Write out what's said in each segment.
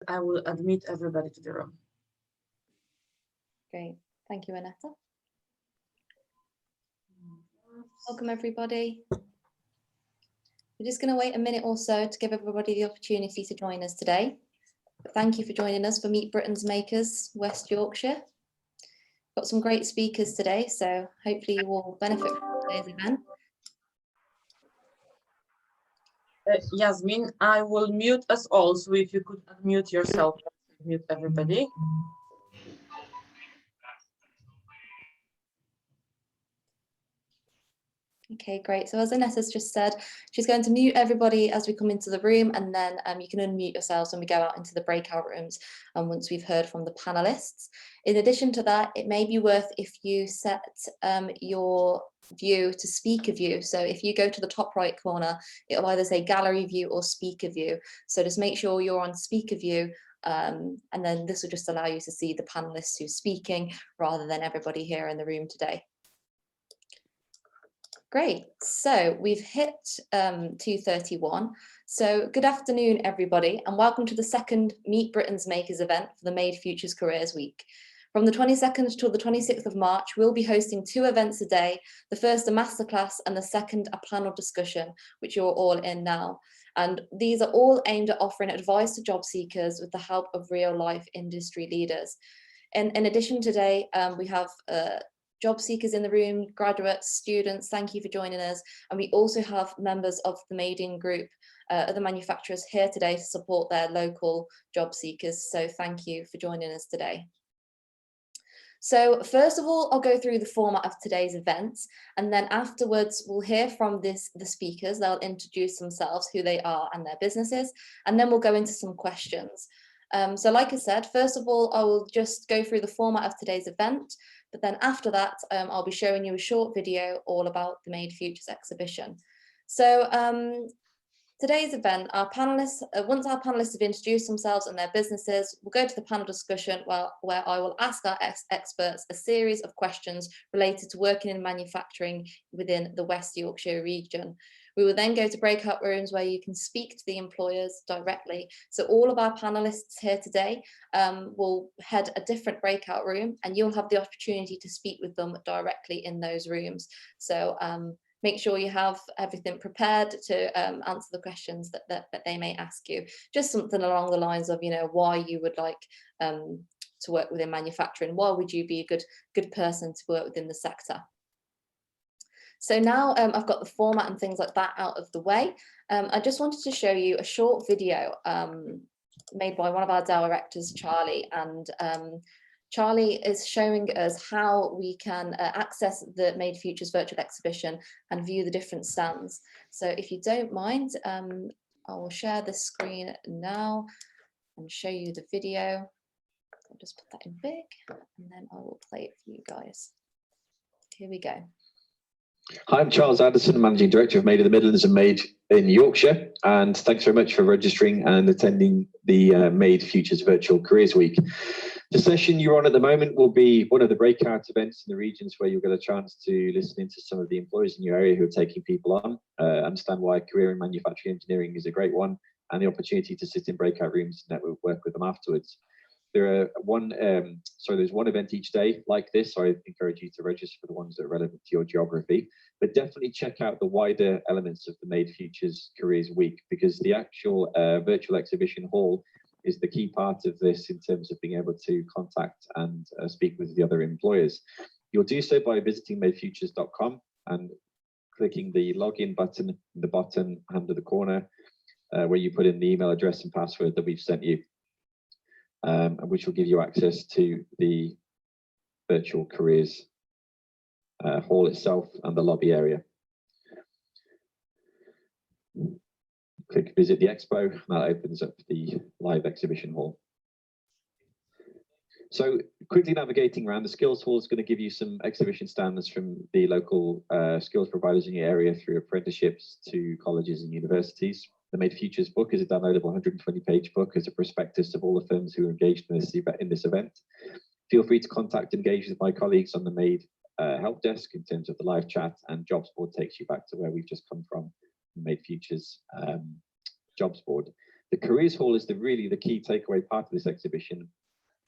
I will admit everybody to the room. Great. Thank you, Annetta. Welcome, everybody. We're just going to wait a minute or so to give everybody the opportunity to join us today. But thank you for joining us for Meet Britain's Makers, West Yorkshire. Got some great speakers today, so hopefully you will benefit from today's event. Yasmin, I will mute us all, so if you could unmute yourself, mute everybody. Okay, great. So as Annette's just said, she's going to mute everybody as we come into the room, and then you can unmute yourselves when we go out into the breakout rooms and once we've heard from the panelists. In addition to that, it may be worth if you set your view to speaker view. So if you go to the top right corner, it'll either say gallery view or speaker view. So just make sure you're on speaker view, and then this will just allow you to see the panelists who's speaking rather than everybody here in the room today. Great, so we've hit 2:31. So good afternoon, everybody, and welcome to the second Meet Britain's Makers event for the Made Futures Careers Week. From the 22nd till the 26th of March, we'll be hosting 2 events a day, the first a masterclass and the second a panel discussion, which you're all in now. And these are all aimed at offering advice to job seekers with the help of real-life industry leaders. In addition, today we have job seekers in the room, graduates, students, thank you for joining us. And we also have members of the Made-in group, other manufacturers here today to support their local job seekers. So thank you for joining us today. So first of all, I'll go through the format of today's events, and then afterwards we'll hear from the speakers. They'll introduce themselves, who they are and their businesses, and then we'll go into some questions. So like I said, first of all, I will just go through the format of today's event, but then after that, I'll be showing you a short video all about the Made Futures exhibition. So today's event, our panelists, once our panelists have introduced themselves and their businesses, we'll go to the panel discussion where I will ask our experts a series of questions related to working in manufacturing within the West Yorkshire region. We will then go to breakout rooms where you can speak to the employers directly. So all of our panelists here today will head a different breakout room, and you'll have the opportunity to speak with them directly in those rooms. So make sure you have everything prepared to answer the questions that they may ask you. Just something along the lines of, you know, why you would like to work within manufacturing. Why would you be a good person to work within the sector? So now I've got the format and things like that out of the way. I just wanted to show you a short video made by one of our directors, Charlie, and Charlie is showing us how we can access the Made Futures virtual exhibition and view the different stands. So if you don't mind, I will share the screen now and show you the video. I'll just put that in big and then I will play it for you guys. Here we go. Hi, I'm Charles Addison, Managing Director of Made in the Midlands and Made in Yorkshire, and thanks very much for registering and attending the Made Futures Virtual Careers Week. The session you're on at the moment will be one of the breakout events in the regions where you'll get a chance to listen into some of the employers in your area who are taking people on, understand why a career in manufacturing engineering is a great one, and the opportunity to sit in breakout rooms and network work with them afterwards. There's one event each day like this, so I encourage you to register for the ones that are relevant to your geography, but definitely check out the wider elements of the Made Futures Careers Week, because the actual virtual exhibition hall is the key part of this in terms of being able to contact and speak with the other employers. You'll do so by visiting madefutures.com and clicking the login button in the bottom hand of the corner where you put in the email address and password that we've sent you. Which will give you access to the virtual careers hall itself and the lobby area. Click visit the expo, and that opens up the live exhibition hall. So quickly navigating around, the skills hall is going to give you some exhibition stands from the local skills providers in your area through apprenticeships to colleges and universities. The Made Futures book is a downloadable 120-page book as a prospectus of all the firms who are engaged in this event. Feel free to contact and engage with my colleagues on the Made help desk in terms of the live chat, and jobs board takes you back to where we've just come from, the Made Futures jobs board. The Careers Hall is really the key takeaway part of this exhibition.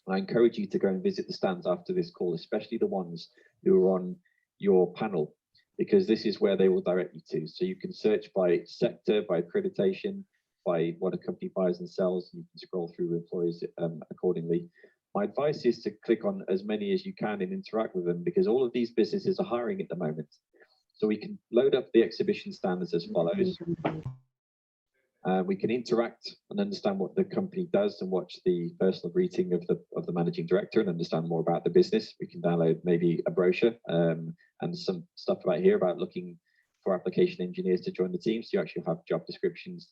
I encourage you to go and visit the stands after this call, especially the ones who are on your panel, because this is where they will direct you to. So you can search by sector, by accreditation, by what a company buys and sells. You can scroll through employers accordingly. My advice is to click on as many as you can and interact with them, because all of these businesses are hiring at the moment. So we can load up the exhibition standards as follows. We can interact and understand what the company does and watch the personal greeting of the managing director and understand more about the business. We can download maybe a brochure and some stuff about here about looking for application engineers to join the team. So you actually have job descriptions.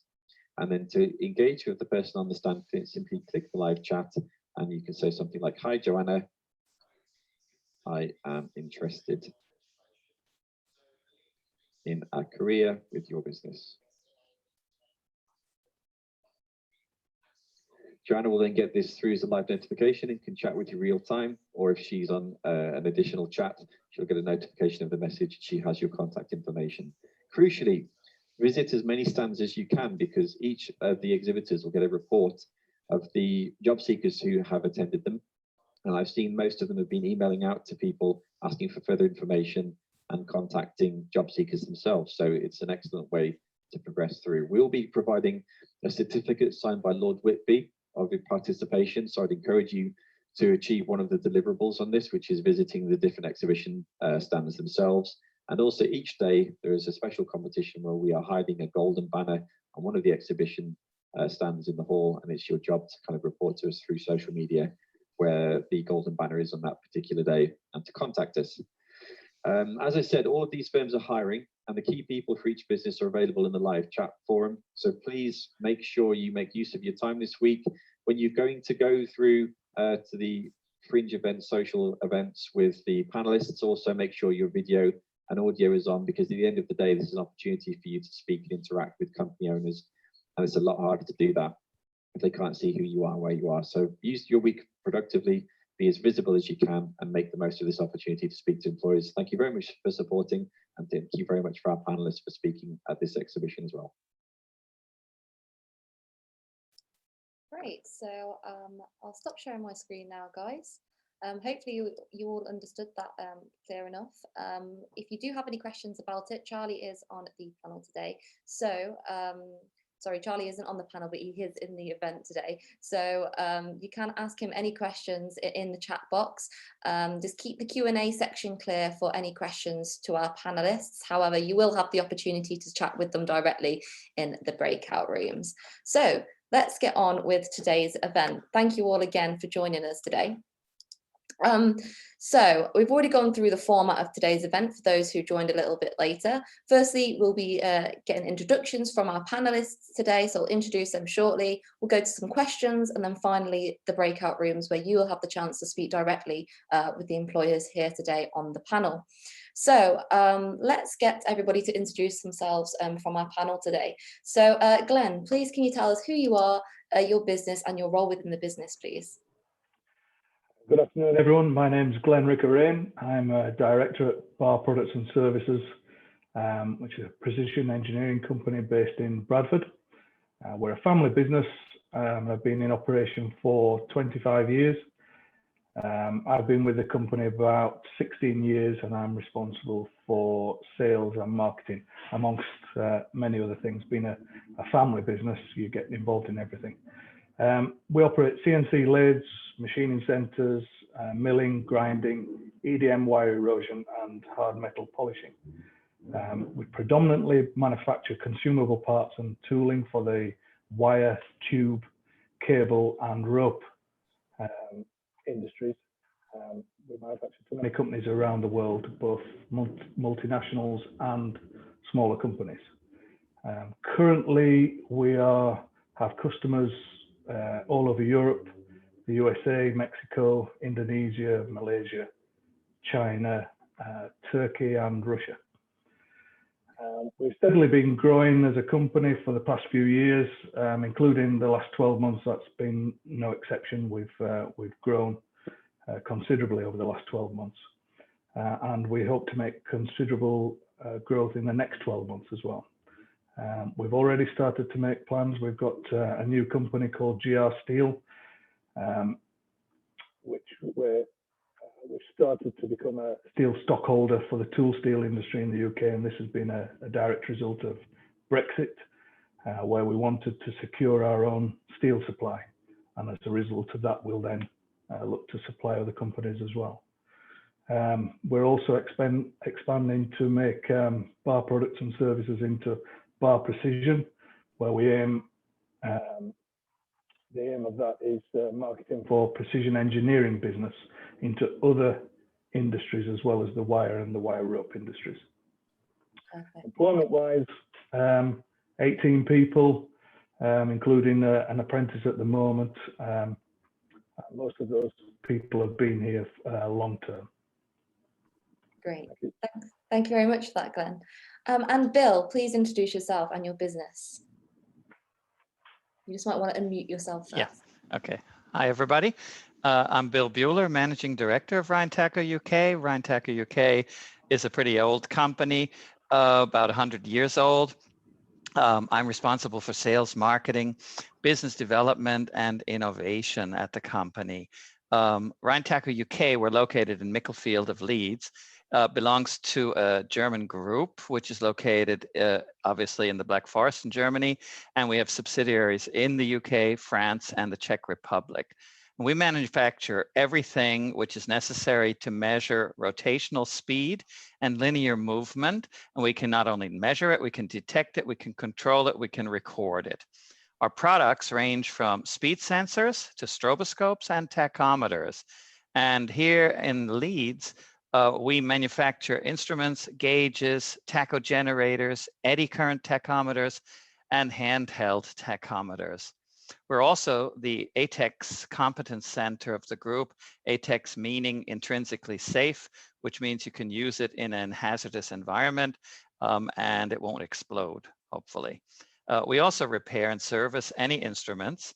And then to engage with the person on the stand, simply click the live chat and you can say something like, "Hi, Joanna, I am interested in a career with your business." Joanna will then get this through as a live notification and can chat with you real time, or if she's on an additional chat, she'll get a notification of the message. She has your contact information. Crucially, visit as many stands as you can, because each of the exhibitors will get a report of the job seekers who have attended them. And I've seen most of them have been emailing out to people asking for further information and contacting job seekers themselves. So it's an excellent way to progress through. We'll be providing a certificate signed by Lord Whitby of your participation. So I'd encourage you to achieve one of the deliverables on this, which is visiting the different exhibition stands themselves. And also each day there is a special competition where we are hiding a golden banner on one of the exhibition stands in the hall, and it's your job to kind of report to us through social media where the golden banner is on that particular day and to contact us. As I said, all of these firms are hiring, and the key people for each business are available in the live chat forum. So please make sure you make use of your time this week. When you're going to go through to the fringe events, social events with the panelists, also make sure your video and audio is on, because at the end of the day, this is an opportunity for you to speak and interact with company owners. And it's a lot harder to do that if they can't see who you are, where you are. So use your week productively, be as visible as you can, and make the most of this opportunity to speak to employers. Thank you very much for supporting, and thank you very much for our panelists for speaking at this exhibition as well. Great, so I'll stop sharing my screen now, guys. Hopefully you all understood that clear enough. If you do have any questions about it, Charlie is on the panel today. So sorry, Charlie isn't on the panel, but he is in the event today. So you can ask him any questions in the chat box. Just keep the Q&A section clear for any questions to our panelists. However, you will have the opportunity to chat with them directly in the breakout rooms. So let's get on with today's event. Thank you all again for joining us today. So we've already gone through the format of today's event for those who joined a little bit later. Firstly, we'll be getting introductions from our panelists today, so I'll introduce them shortly. We'll go to some questions, and then finally the breakout rooms where you will have the chance to speak directly with the employers here today on the panel. So let's get everybody to introduce themselves from our panel today. So Glenn, please can you tell us who you are, your business and your role within the business, please? Good afternoon, everyone. My name is Glenn Rickeran. I'm a director at Bar Products and Services, which is a precision engineering company based in Bradford. We're a family business. I've been in operation for 25 years. I've been with the company about 16 years, and I'm responsible for sales and marketing, amongst many other things. Being a family business, you get involved in everything. We operate CNC lathes, machining centres, milling, grinding, EDM wire erosion and hard metal polishing. We predominantly manufacture consumable parts and tooling for the wire, tube, cable and rope industries. We manufacture for many companies around the world, both multinationals and smaller companies. Currently, we have customers all over Europe, the USA, Mexico, Indonesia, Malaysia, China, Turkey and Russia. We've steadily been growing as a company for the past few years, including the last 12 months. That's been no exception. We've grown considerably over the last 12 months, and we hope to make considerable growth in the next 12 months as well. We've already started to make plans. We've got a new company called GR Steel, which we've started to become a steel stockholder for the tool steel industry in the UK, and this has been a direct result of Brexit, where we wanted to secure our own steel supply, and as a result of that, we'll then look to supply other companies as well. We're also expanding to make bar products and services into bar precision, where we aim, the aim of that is marketing for precision engineering business into other industries as well as the wire and the wire rope industries. Perfect. Employment-wise, 18 people, including an apprentice at the moment. Most of those people have been here long term. Great. Thank you very much for that, Glenn. And Bill, please introduce yourself and your business. You just might want to unmute yourself first. Yeah. Okay. Hi, everybody. I'm Bill Bueller, Managing Director of Ryan Taco UK. Ryan Taco UK is a pretty old company, about 100 years old. I'm responsible for sales, marketing, business development, and innovation at the company. Ryan Taco UK, we're located in Micklefield of Leeds, belongs to a German group, which is located obviously in the Black Forest in Germany, and we have subsidiaries in the UK, France, and the Czech Republic. We manufacture everything which is necessary to measure rotational speed and linear movement. And we can not only measure it, we can detect it, we can control it, we can record it. Our products range from speed sensors to stroboscopes and tachometers. And here in Leeds, we manufacture instruments, gauges, tacho generators, eddy current tachometers, and handheld tachometers. We're also the ATEX competence center of the group, ATEX meaning intrinsically safe, which means you can use it in a hazardous environment and it won't explode, hopefully. We also repair and service any instruments,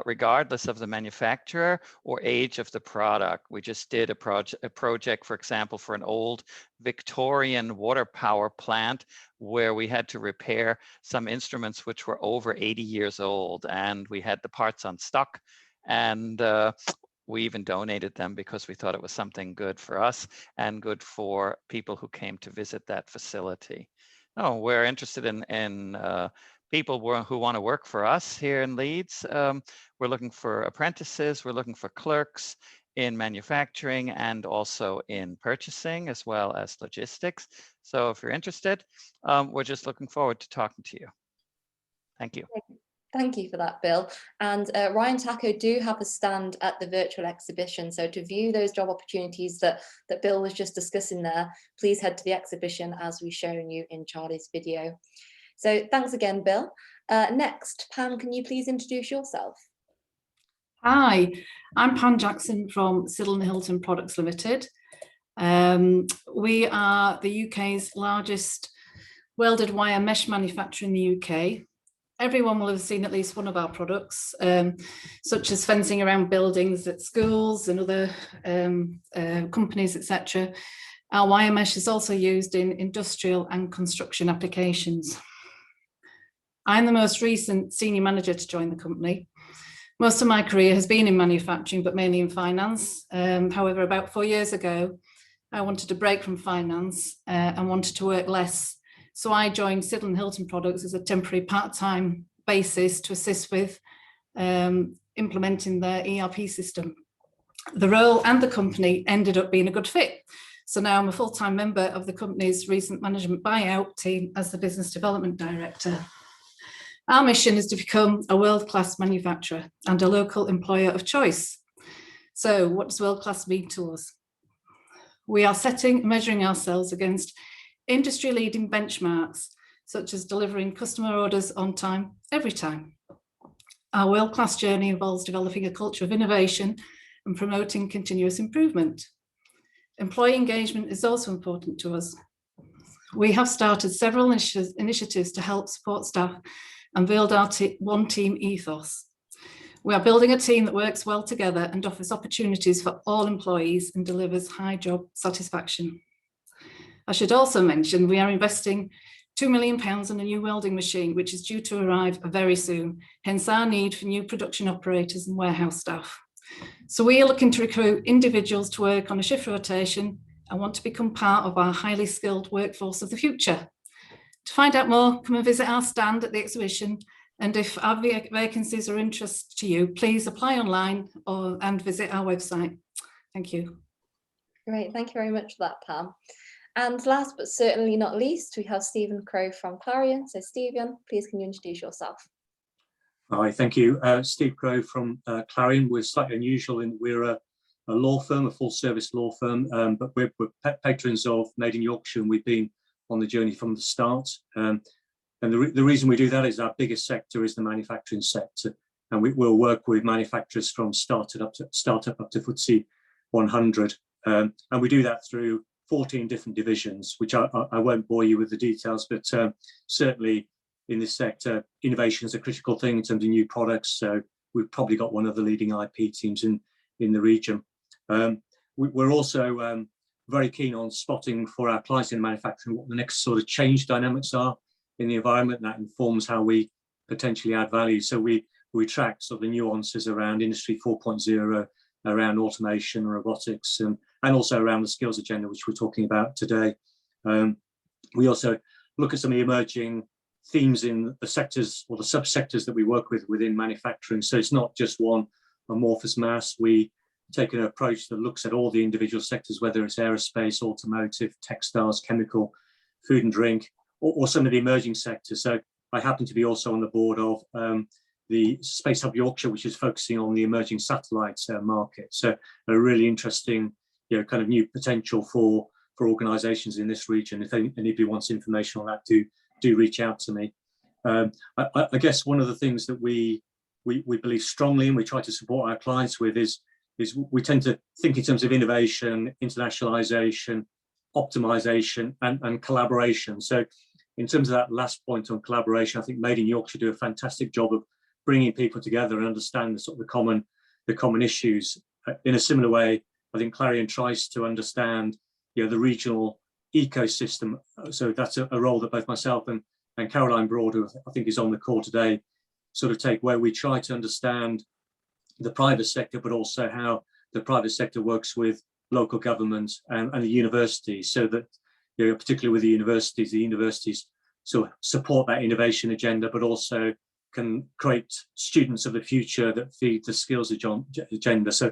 regardless of the manufacturer or age of the product. We just did a project, for example, for an old Victorian water power plant where we had to repair some instruments which were over 80 years old, and we had the parts on stock, and we even donated them because we thought it was something good for us and good for people who came to visit that facility. Oh, we're interested in people who want to work for us here in Leeds. We're looking for apprentices, we're looking for clerks in manufacturing and also in purchasing as well as logistics. So if you're interested, we're just looking forward to talking to you. Thank you. Thank you for that, Bill. And Ryan Taco do have a stand at the virtual exhibition. So to view those job opportunities that Bill was just discussing there, please head to the exhibition as we've shown you in Charlie's video. So thanks again, Bill. Next, Pam, can you please introduce yourself? Hi, I'm Pam Jackson from Siddle & Hilton Products Limited. We are the UK's largest welded wire mesh manufacturer in the UK. Everyone will have seen at least one of our products, such as fencing around buildings at schools and other companies, etc. Our wire mesh is also used in industrial and construction applications. I'm the most recent senior manager to join the company. Most of my career has been in manufacturing, but mainly in finance. However, about 4 years ago, I wanted to break from finance and wanted to work less. So I joined Siddle & Hilton Products as a temporary part-time basis to assist with implementing their ERP system. The role and the company ended up being a good fit. So now I'm a full-time member of the company's recent management buyout team as the business development director. Our mission is to become a world-class manufacturer and a local employer of choice. So what does world-class mean to us? We are measuring ourselves against industry-leading benchmarks, such as delivering customer orders on time, every time. Our world-class journey involves developing a culture of innovation and promoting continuous improvement. Employee engagement is also important to us. We have started several initiatives to help support staff and build our one team ethos. We are building a team that works well together and offers opportunities for all employees and delivers high job satisfaction. I should also mention we are investing £2 million and a new welding machine, which is due to arrive very soon, hence our need for new production operators and warehouse staff. So we are looking to recruit individuals to work on a shift rotation and want to become part of our highly skilled workforce of the future. To find out more, come and visit our stand at the exhibition, and if our vacancies are of interest to you, please apply online and visit our website. Thank you. Great, thank you very much for that, Pam. And last but certainly not least, we have Stephen Crowe from Clarion. So Stephen, please can you introduce yourself? Hi, thank you. Steve Crowe from Clarion. We're slightly unusual in we're a law firm, a full service law firm, but we're patrons of Made in Yorkshire, and we've been on the journey from the start. And the reason we do that is our biggest sector is the manufacturing sector, and we'll work with manufacturers from startup up to FTSE 100, and we do that through 14 different divisions, which I won't bore you with the details, but certainly in this sector, innovation is a critical thing in terms of new products. So we've probably got one of the leading IP teams in the region. We're also very keen on spotting for our clients in manufacturing what the next sort of change dynamics are in the environment. That informs how we potentially add value. So we track sort of the nuances around Industry 4.0, around automation, robotics, and also around the skills agenda, which we're talking about today. We also look at some of the emerging themes in the sectors or the subsectors that we work with within manufacturing. So it's not just one amorphous mass. We take an approach that looks at all the individual sectors, whether it's aerospace, automotive, textiles, chemical, food and drink, or some of the emerging sectors. So I happen to be also on the board of the Space Hub Yorkshire, which is focusing on the emerging satellites market. So a really interesting, kind of new potential for organisations in this region. If anybody wants information on that, do reach out to me. I guess one of the things that we believe strongly and we try to support our clients with is we tend to think in terms of innovation, internationalisation, optimisation, and collaboration. So in terms of that last point on collaboration, I think Made in Yorkshire do a fantastic job of bringing people together and understand the sort of the common issues. In a similar way, I think Clarion tries to understand the regional ecosystem. So that's a role that both myself and Caroline Broad, who I think is on the call today, sort of take, where we try to understand the private sector, but also how the private sector works with local governments and the universities, so that, particularly with the universities sort of support that innovation agenda, but also can create students of the future that feed the skills agenda. So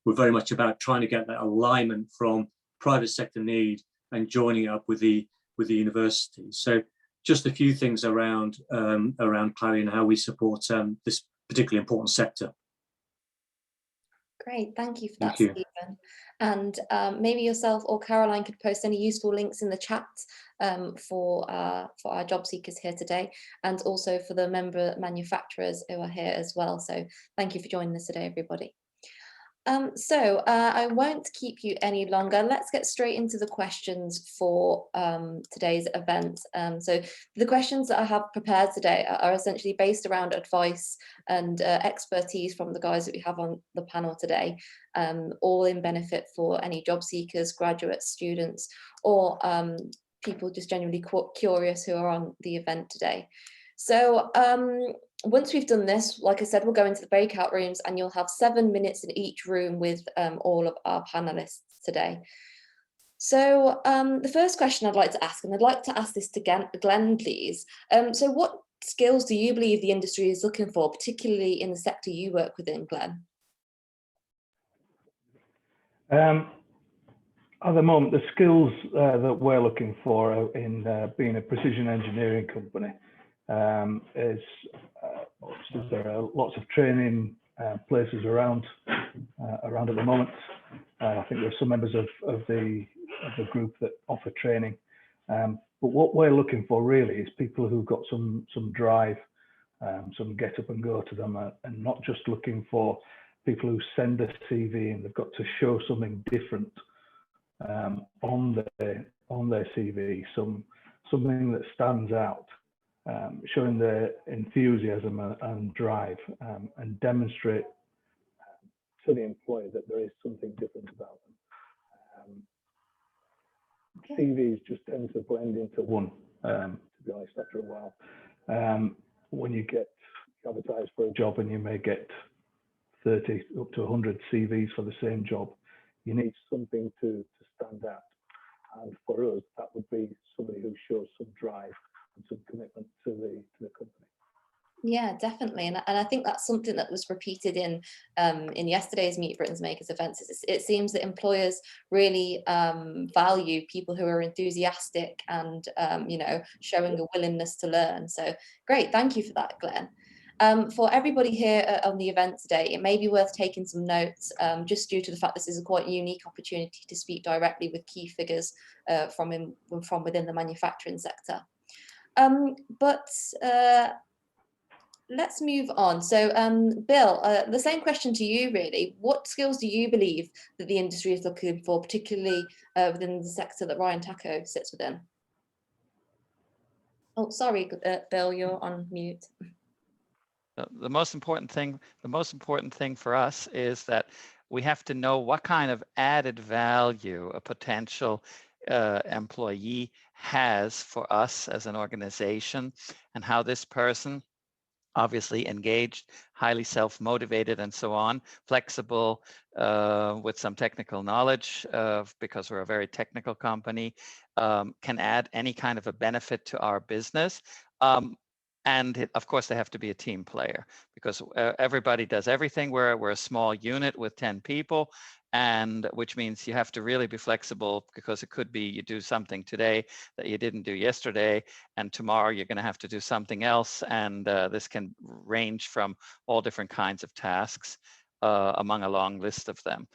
we're very much about trying to get that alignment from private sector need and joining up with the universities. So just a few things around Clarion and how we support this particularly important sector. Great, thank you for that, Stephen. And maybe yourself or Caroline could post any useful links in the chat for our job seekers here today, and also for the member manufacturers who are here as well. So thank you for joining us today, everybody. So I won't keep you any longer. Let's get straight into the questions for today's event. So the questions that I have prepared today are essentially based around advice and expertise from the guys that we have on the panel today, all in benefit for any job seekers, graduates, students, or people just genuinely curious who are on the event today. So once we've done this, like I said, we'll go into the breakout rooms and you'll have 7 minutes in each room with all of our panelists today. So the first question I'd like to ask, and I'd like to ask this to Glenn, please. So what skills do you believe the industry is looking for, particularly in the sector you work within, Glenn? At the moment, the skills that we're looking for in being a precision engineering company is there are lots of training places around at the moment. I think there's some members of the group that offer training, but what we're looking for really is people who've got some drive, some get up and go to them, and not just looking for people who send a CV and they've got to show something different on their CV, something that stands out. Showing their enthusiasm and drive, and demonstrate to the employer that there is something different about them. CVs just tend to blend into one, to to be honest, after a while. When you get advertised for a job and you may get 30 up to 100 CVs for the same job, you need something to stand out. And for us, that would be somebody who shows some drive and some commitment to the company. Yeah, definitely, and I think that's something that was repeated in yesterday's Meet Britain's Makers events. It seems that employers really value people who are enthusiastic and showing a willingness to learn. So great, thank you for that, Glenn. For everybody here on the event today, it may be worth taking some notes, just due to the fact this is a quite unique opportunity to speak directly with key figures from within the manufacturing sector. Let's move on. So, Bill, the same question to you, really. What skills do you believe that the industry is looking for, particularly within the sector that Ryan Taco sits within? Oh, sorry, Bill, you're on mute. The most important thing for us is that we have to know what kind of added value a potential employee has for us as an organization, and how this person, obviously engaged, highly self-motivated, and so on, flexible, with some technical knowledge, because we're a very technical company, can add any kind of a benefit to our business. And of course, they have to be a team player, because everybody does everything. We're a small unit with 10 people, and which means you have to really be flexible, because it could be you do something today that you didn't do yesterday, and tomorrow you're going to have to do something else. And this can range from all different kinds of tasks among a long list of them.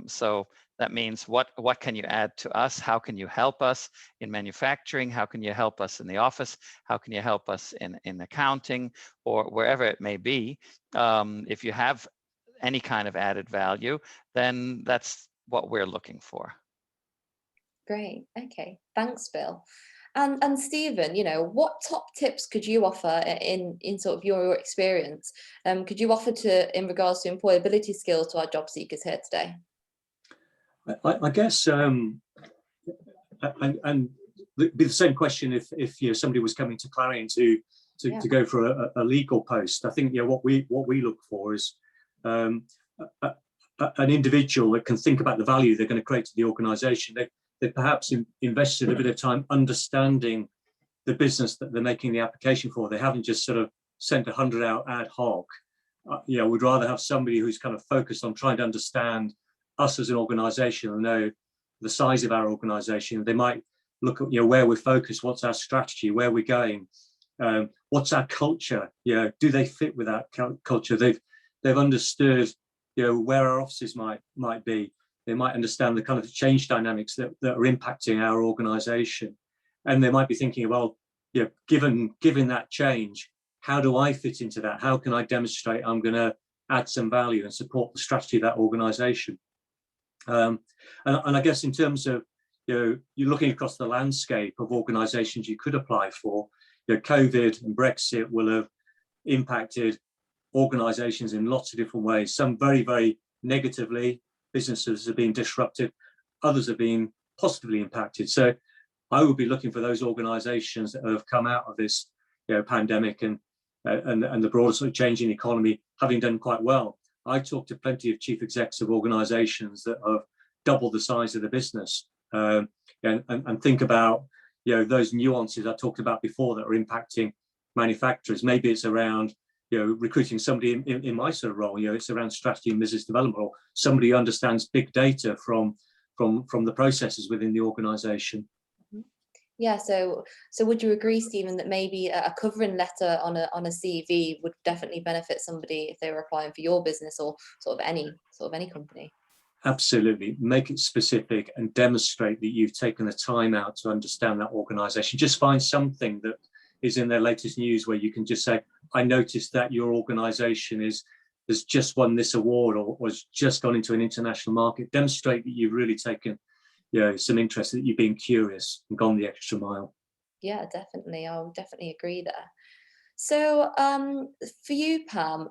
So that means what can you add to us? How can you help us in manufacturing? How can you help us in the office? How can you help us in accounting, or wherever it may be? If you have any kind of added value, then that's what we're looking for. Great. Okay. Thanks, Bill. And Stephen, what top tips could you offer in sort of your experience? Could you offer in regards to employability skills to our job seekers here today? I guess, and it'd be the same question if somebody was coming to Clarion to go for a legal post. I think what we look for is an individual that can think about the value they're going to create to the organisation. They perhaps invested a bit of time understanding the business that they're making the application for. They haven't just sort of sent 100 out ad hoc. We'd rather have somebody who's kind of focused on trying to understand us as an organisation and know the size of our organisation. They might look at where we're focused, what's our strategy, where we're going, what's our culture. Do they fit with that culture? They've understood where our offices might be. They might understand the kind of change dynamics that are impacting our organisation, and they might be thinking, well, given that change, how do I fit into that? How can I demonstrate I'm going to add some value and support the strategy of that organisation? And I guess in terms of you're looking across the landscape of organisations you could apply for, COVID and Brexit will have impacted organisations in lots of different ways. Some very, very negatively. Businesses have been disrupted. Others have been positively impacted. So I would be looking for those organisations that have come out of this pandemic and the broader sort of change in the economy having done quite well. I talk to plenty of chief execs of organisations that have doubled the size of the business, and think about those nuances I talked about before that are impacting manufacturers. Maybe it's around recruiting somebody in my sort of role. It's around strategy and business development, or somebody who understands big data from the processes within the organisation. Yeah, so would you agree, Stephen, that maybe a covering letter on a CV would definitely benefit somebody if they were applying for your business or sort of any company? Absolutely. Make it specific and demonstrate that you've taken the time out to understand that organisation. Just find something that is in their latest news where you can just say, I noticed that your organisation has just won this award or has just gone into an international market. Demonstrate that you've really taken some interest, that you've been curious and gone the extra mile. Yeah, definitely. I'll definitely agree there. So for you, Pam,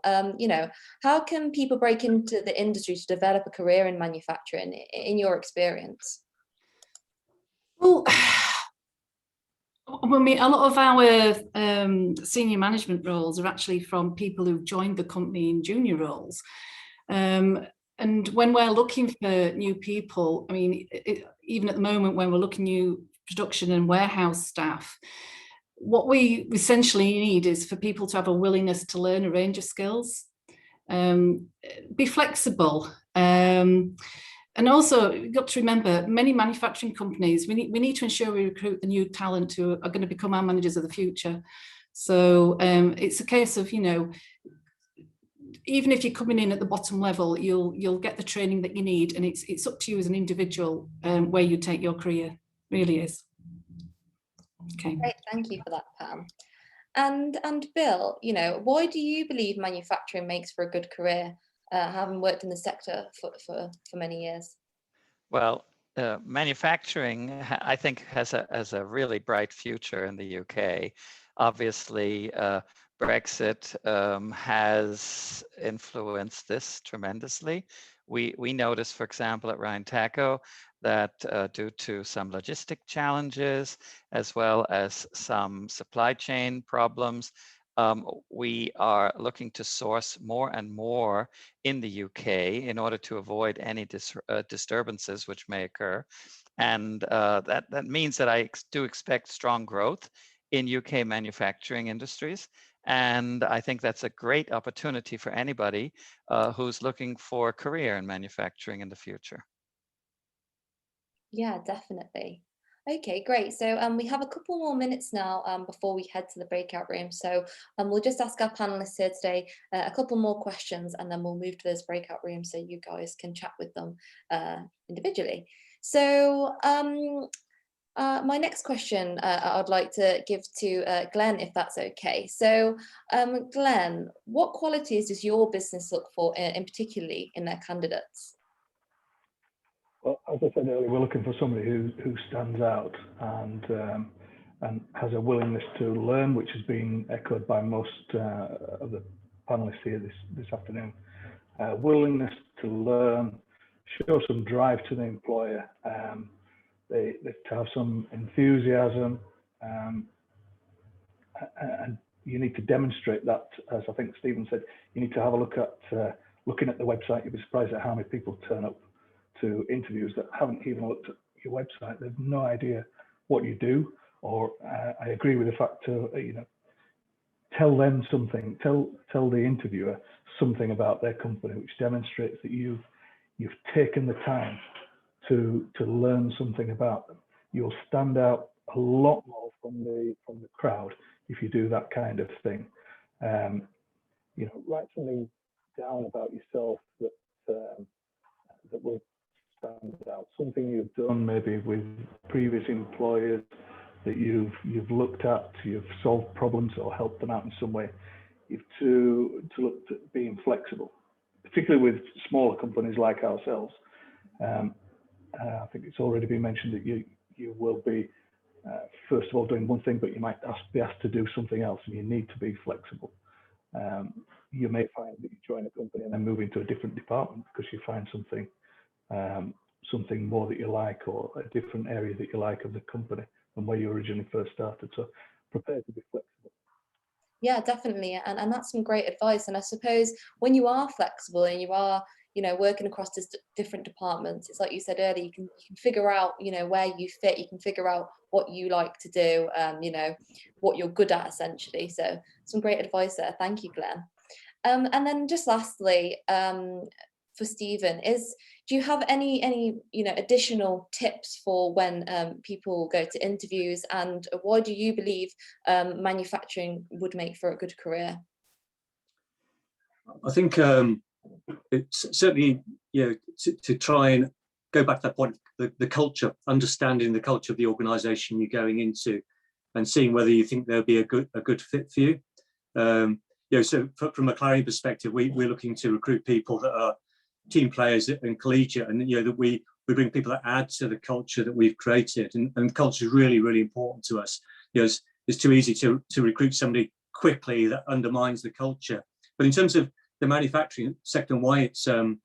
how can people break into the industry to develop a career in manufacturing in your experience? Well, I mean, a lot of our senior management roles are actually from people who've joined the company in junior roles. And when we're looking for new people, I mean, even at the moment when we're looking new production and warehouse staff, what we essentially need is for people to have a willingness to learn a range of skills, be flexible. And also, you've got to remember, many manufacturing companies, we need to ensure we recruit the new talent who are going to become our managers of the future. So it's a case of, you know, even if you're coming in at the bottom level, you'll get the training that you need, and it's up to you as an individual where you take your career. Really is. Okay. Great, thank you for that, Pam. And Bill, you know, why do you believe manufacturing makes for a good career, having worked in the sector for many years? Well, manufacturing, I think, has a really bright future in the UK. Obviously, Brexit has influenced this tremendously. We noticed, for example, at Rheintaco that due to some logistic challenges, as well as some supply chain problems, we are looking to source more and more in the UK in order to avoid any disturbances which may occur. And that means that I do expect strong growth in UK manufacturing industries. And I think that's a great opportunity for anybody who's looking for a career in manufacturing in the future. Yeah, definitely. Okay, great. So we have a couple more minutes now before we head to the breakout room. So we'll just ask our panelists here today a couple more questions, and then we'll move to this breakout room so you guys can chat with them individually. So my next question I'd like to give to Glenn, if that's okay. So Glenn, what qualities does your business look for in particularly in their candidates? Well, as I said earlier, we're looking for somebody who stands out and has a willingness to learn, which has been echoed by most of the panelists here this afternoon. Willingness to learn, show some drive to the employer, they to have some enthusiasm, and you need to demonstrate that. As I think Stephen said, you need to have a look at looking at the website. You'll be surprised at how many people turn up to interviews that haven't even looked at your website. They've no idea what you do, or I agree with the fact to you know, tell them something, tell the interviewer something about their company, which demonstrates that you've taken the time to learn something about them. You'll stand out a lot more from the crowd if you do that kind of thing. You know, write something down about yourself that will stand out. Something you've done maybe with previous employers that you've looked at, you've solved problems or helped them out in some way. You've to look at being flexible, particularly with smaller companies like ourselves. I think it's already been mentioned that you will be first of all doing one thing, but you might be asked to do something else, and you need to be flexible. You may find that you join a company and then move into a different department because you find something more that you like, or a different area that you like of the company than where you originally first started. So prepare to be flexible. Yeah, definitely. And that's some great advice. And I suppose when you are flexible and you are, you know, working across different departments, it's like you said earlier, you can figure out, you know, where you fit, you can figure out what you like to do, you know, what you're good at essentially. So some great advice there. Thank you, Glenn. And then just lastly, for Stephen, do you have any you know, additional tips for when people go to interviews, and why do you believe manufacturing would make for a good career? I think it's certainly, you know, to try and go back to that point, the culture, understanding the culture of the organisation you're going into, and seeing whether you think there'll be a good fit for you. You know, so from a Clarion perspective, we're looking to recruit people that are team players and collegiate, and you know, that we bring people that add to the culture that we've created, and culture is really, really important to us. You know, it's too easy to recruit somebody quickly that undermines the culture. But in terms of the manufacturing sector and why it's a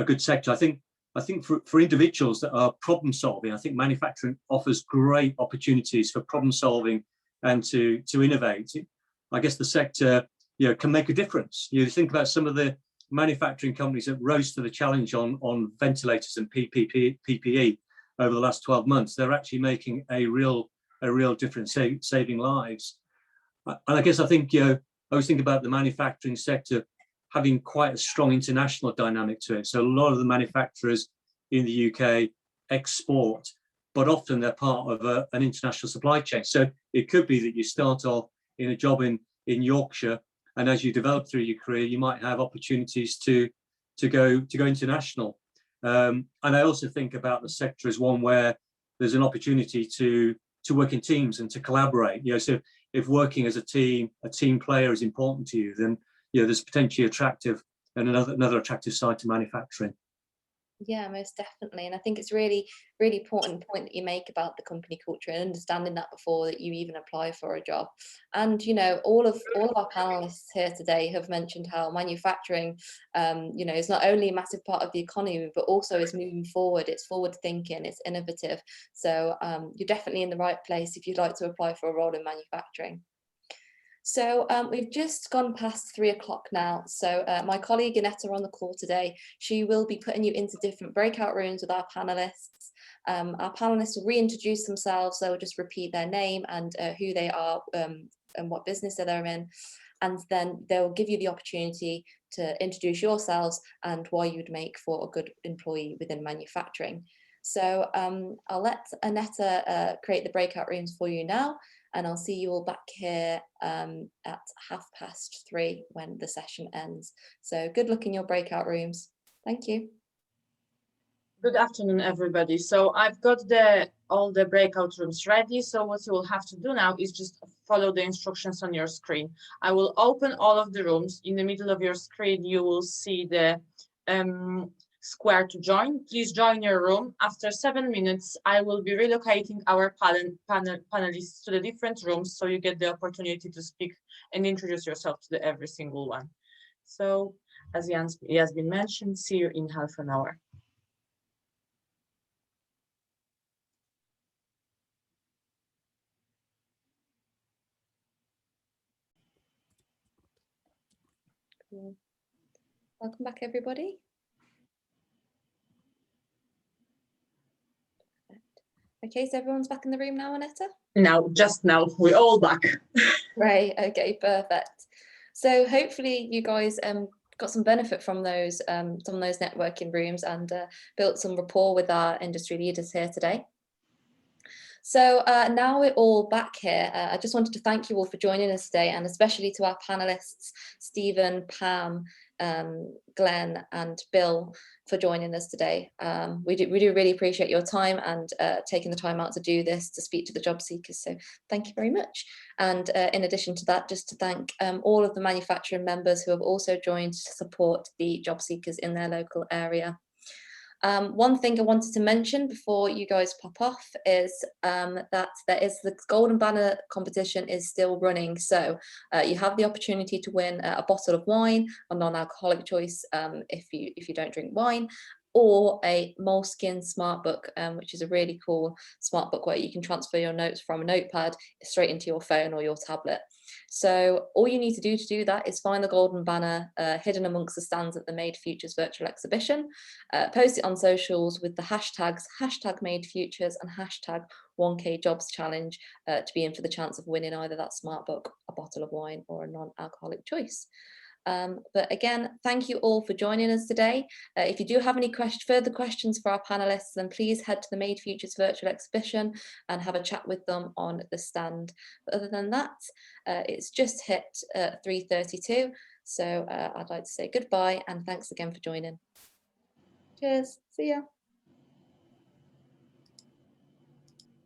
good sector, I think I think for individuals that are problem solving, I think manufacturing offers great opportunities for problem solving and to innovate. I guess the sector, can make a difference. You think about some of the manufacturing companies that rose to the challenge on ventilators and PPE over the last 12 months. They're actually making a real difference, saving lives. And I guess I always think about the manufacturing sector having quite a strong international dynamic to it. So a lot of the manufacturers in the UK export, but often they're part of an international supply chain. So it could be that you start off in a job in Yorkshire, and as you develop through your career, you might have opportunities to go international. And I also think about the sector as one where there's an opportunity to work in teams and to collaborate. So if working as a team player is important to you, then there's potentially attractive and another attractive side to manufacturing. Yeah, most definitely. And I think it's really important point that you make about the company culture and understanding that before that you even apply for a job. And all of our panelists here today have mentioned how manufacturing is not only a massive part of the economy, but also is moving forward. It's forward thinking, it's innovative. So you're definitely in the right place if you'd like to apply for a role in manufacturing. So we've just gone past 3 o'clock now. So my colleague Annetta on the call today, she will be putting you into different breakout rooms with our panelists. Our panelists will reintroduce themselves. They'll just repeat their name and who they are and what business they're in. And then they'll give you the opportunity to introduce yourselves and why you'd make for a good employee within manufacturing. So I'll let Annetta create the breakout rooms for you now. And I'll see you all back here at 3:30 when the session ends. So good luck in your breakout rooms. Thank you. Good afternoon, everybody. So I've got all the breakout rooms ready. So what you will have to do now is just follow the instructions on your screen. I will open all of the rooms. In the middle of your screen, you will see the square to join. Please join your room. After 7 minutes, I will be relocating our panelists to the different rooms, so you get the opportunity to speak and introduce yourself to every single one. So, as it has been mentioned, see you in half an hour. Cool. Welcome back, everybody. Okay, so everyone's back in the room now, Annetta? Just now, we're all back. Right, okay, perfect. So hopefully you guys got some benefit from those networking rooms and built some rapport with our industry leaders here today. So now we're all back here. I just wanted to thank you all for joining us today, and especially to our panelists, Stephen, Pam, Glenn and Bill for joining us today. We do really appreciate your time and taking the time out to do this, to speak to the job seekers. So thank you very much. And in addition to that, just to thank all of the manufacturing members who have also joined to support the job seekers in their local area. One thing I wanted to mention before you guys pop off is that the Golden Banner competition is still running. So you have the opportunity to win a bottle of wine, a non-alcoholic choice if you don't drink wine, or a Moleskine SmartBook, which is a really cool smart book where you can transfer your notes from a notepad straight into your phone or your tablet. So all you need to do that is find the Golden Banner hidden amongst the stands at the Made Futures virtual exhibition, post it on socials with the hashtags #MadeFutures and #1KJobsChallenge to be in for the chance of winning either that smart book, a bottle of wine, or a non-alcoholic choice. But again, thank you all for joining us today. If you do have any further questions for our panelists, then please head to the Made Futures virtual exhibition and have a chat with them on the stand. But other than that, it's just hit 3:32. So I'd like to say goodbye and thanks again for joining. Cheers. See ya.